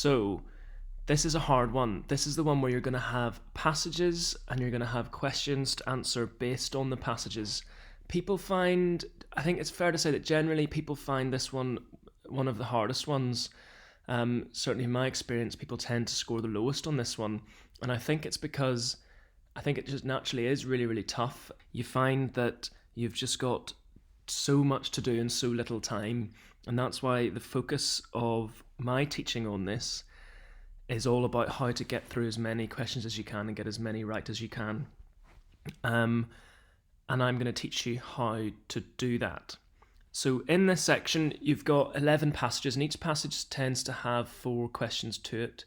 So this is a hard one. This is the one where you're going to have passages and you're going to have questions to answer based on the passages. I think it's fair to say that generally people find this one of the hardest ones. Certainly in my experience, people tend to score the lowest on this one. And I think it's because I think it just naturally is really, really tough. You find that you've just got so much to do in so little time. And that's why the focus of my teaching on this is all about how to get through as many questions as you can and get as many right as you can. And I'm going to teach you how to do that. So in this section, you've got 11 passages, and each passage tends to have 4 questions to it.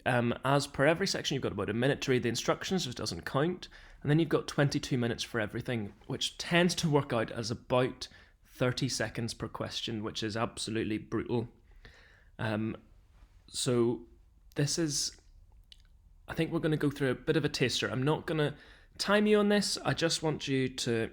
As per every section, you've got about a minute to read the instructions, which doesn't count, and then you've got 22 minutes for everything, which tends to work out as about 30 seconds per question, which is absolutely brutal. So this is, I think we're going to go through a bit of a taster. I'm not going to time you on this. I just want you to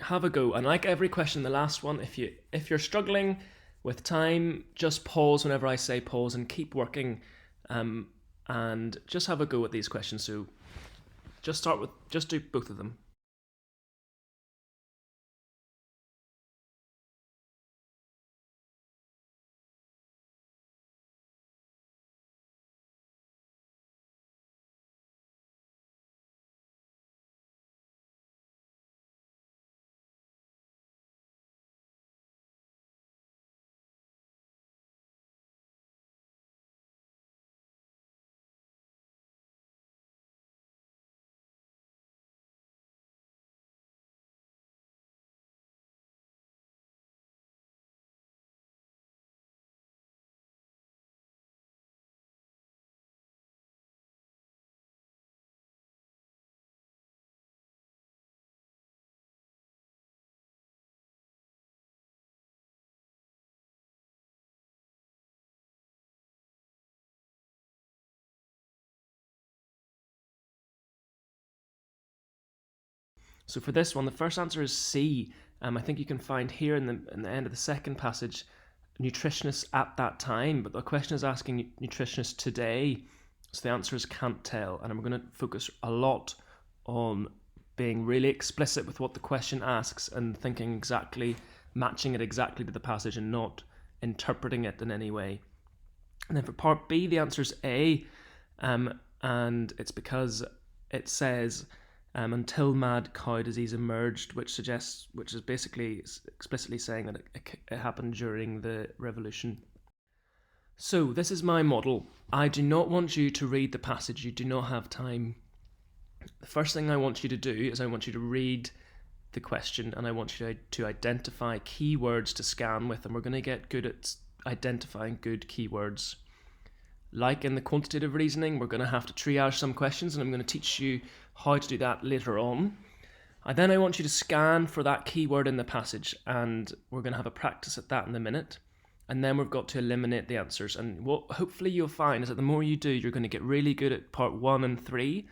have a go. And like every question in the last one, if you're struggling with time, just pause whenever I say pause and keep working, and just have a go at these questions. So just do both of them. So for this one, the first answer is C. I think you can find here in the end of the second passage, nutritionists at that time, but the question is asking nutritionists today. So the answer is can't tell, and I'm going to focus a lot on being really explicit with what the question asks and matching it exactly to the passage and not interpreting it in any way. And then for part B, the answer is A, and it's because it says until mad cow disease emerged, which is basically explicitly saying that it happened during the revolution. So this is my model. I do not want you to read the passage. You do not have time. The first thing I want you to do is I want you to read the question, and I want you to identify keywords to scan with, and we're going to get good at identifying good keywords. Like in the quantitative reasoning, we're going to have to triage some questions, and I'm going to teach you how to do that later on. I want you to scan for that keyword in the passage, and we're going to have a practice at that in a minute. And then we've got to eliminate the answers. And what hopefully you'll find is that the more you do, you're going to get really good at part 1 and 3.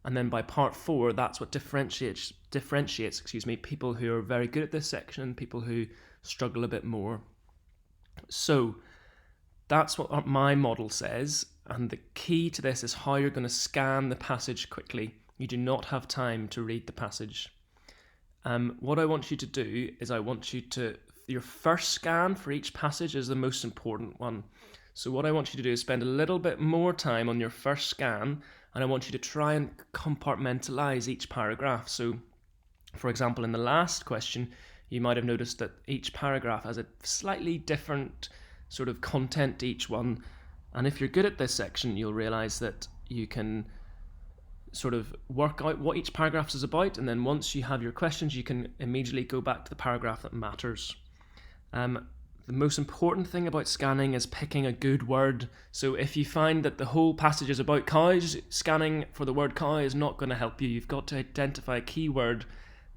And then by part 4, that's what differentiates people who are very good at this section and people who struggle a bit more. So that's what my model says, and the key to this is how you're going to scan the passage quickly. You do not have time to read the passage. What I want you to do is your first scan for each passage is the most important one. So what I want you to do is spend a little bit more time on your first scan, and I want you to try and compartmentalize each paragraph. So, for example, in the last question, you might have noticed that each paragraph has a slightly different sort of content to each one. And if you're good at this section, you'll realize that you can sort of work out what each paragraph is about, and then once you have your questions, you can immediately go back to the paragraph that matters. The most important thing about scanning is picking a good word. So if you find that the whole passage is about cows, scanning for the word cow is not going to help you. You've got to identify a keyword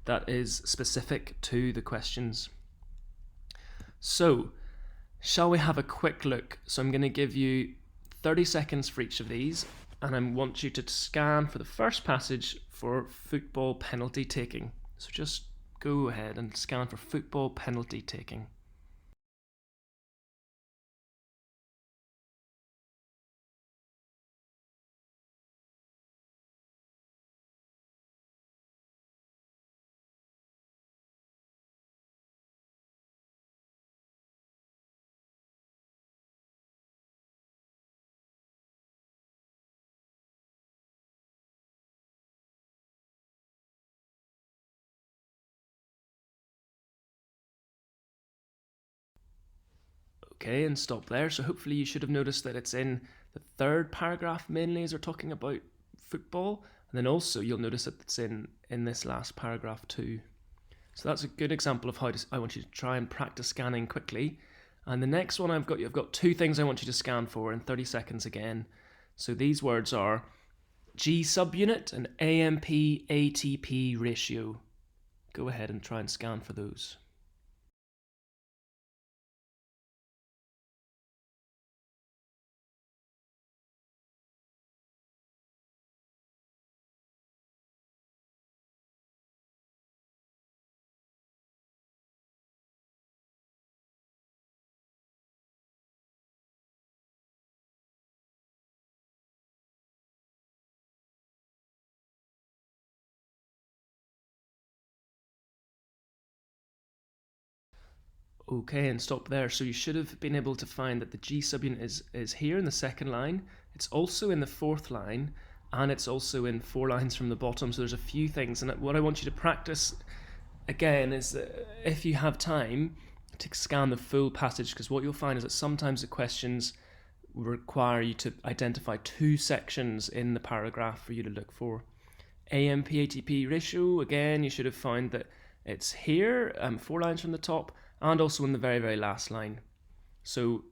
that is specific to the questions. So, shall we have a quick look? So I'm going to give you 30 seconds for each of these, and I want you to scan for the first passage for football penalty taking. So just go ahead and scan for football penalty taking. Okay, and stop there. So hopefully you should have noticed that it's in the third paragraph mainly as we're talking about football. And then also you'll notice that it's in this last paragraph too. So that's a good example of how I want you to try and practice scanning quickly. And the next one I've got two things I want you to scan for in 30 seconds again. So these words are G subunit and AMP ATP ratio. Go ahead and try and scan for those. Okay, and stop there. So you should have been able to find that the G subunit is here in the second line. It's also in the fourth line, and it's also in 4 lines from the bottom. So there's a few things. And what I want you to practice again is that if you have time to scan the full passage, because what you'll find is that sometimes the questions require you to identify 2 sections in the paragraph for you to look for. AMP ATP ratio, again, you should have found that it's here, 4 lines from the top, and also in the very, very last line. So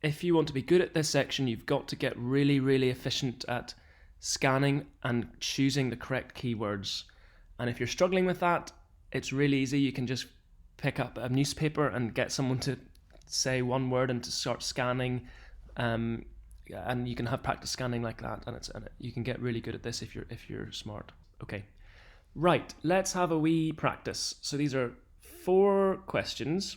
if you want to be good at this section, you've got to get really, really efficient at scanning and choosing the correct keywords. And if you're struggling with that, it's really easy. You can just pick up a newspaper and get someone to say one word and to start scanning. And you can have practice scanning like that, and you can get really good at this if you're smart. Okay, right. Let's have a wee practice. So these are 4 questions.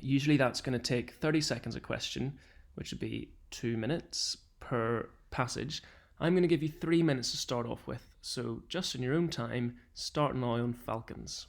Usually that's going to take 30 seconds a question, which would be 2 minutes per passage. I'm going to give you 3 minutes to start off with. So just in your own time, start now on Falcons.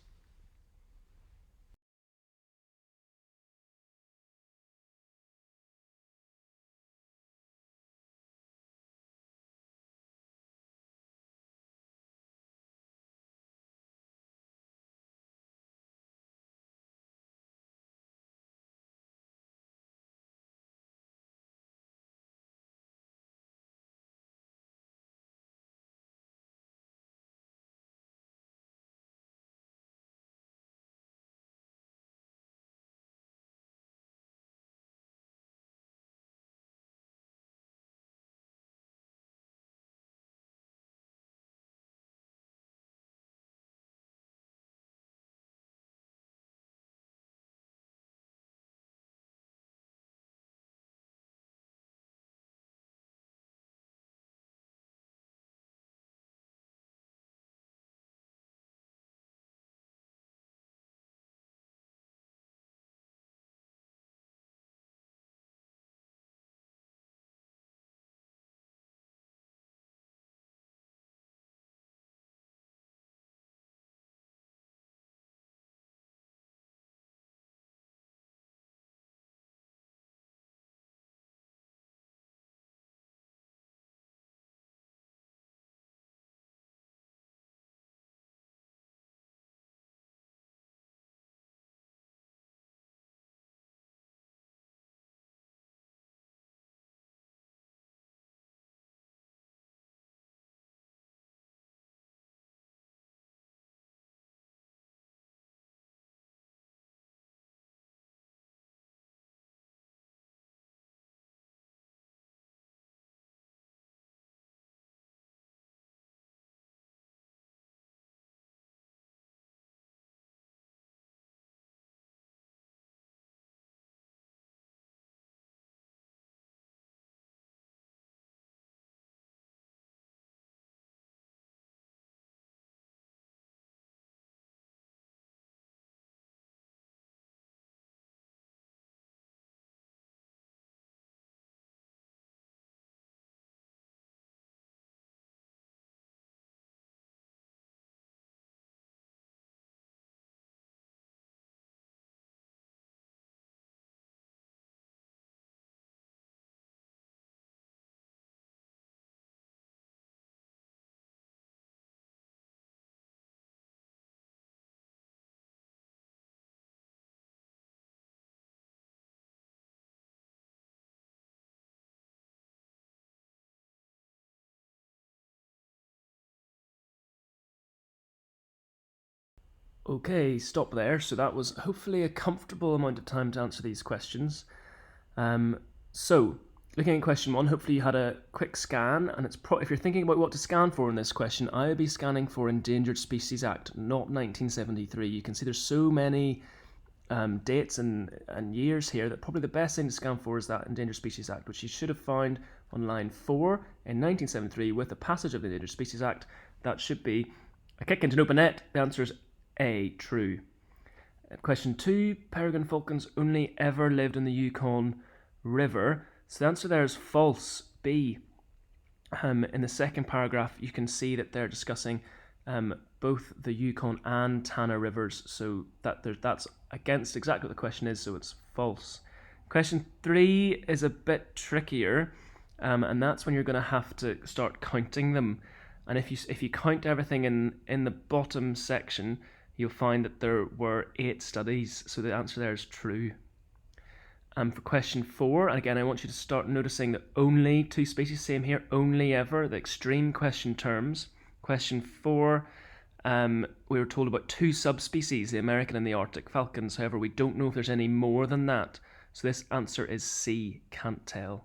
Okay, stop there. So that was hopefully a comfortable amount of time to answer these questions. So, looking at question 1, hopefully you had a quick scan, and if you're thinking about what to scan for in this question, I would be scanning for Endangered Species Act, not 1973. You can see there's so many dates and years here that probably the best thing to scan for is that Endangered Species Act, which you should have found on line 4 in 1973 with the passage of the Endangered Species Act. That should be a kick into an open net. The answer is A, true. Question 2, peregrine falcons only ever lived in the Yukon River. So the answer there is false, B. In the second paragraph, you can see that they're discussing both the Yukon and Tana rivers, so that's against exactly what the question is, so it's false. Question 3 is a bit trickier, and that's when you're going to have to start counting them. And if you count everything in the bottom section, you'll find that there were 8 studies, so the answer there is true. For question 4, again, I want you to start noticing that only 2 species, same here, only ever, the extreme question terms. Question 4, we were told about 2 subspecies, the American and the Arctic falcons. However, we don't know if there's any more than that. So this answer is C, can't tell.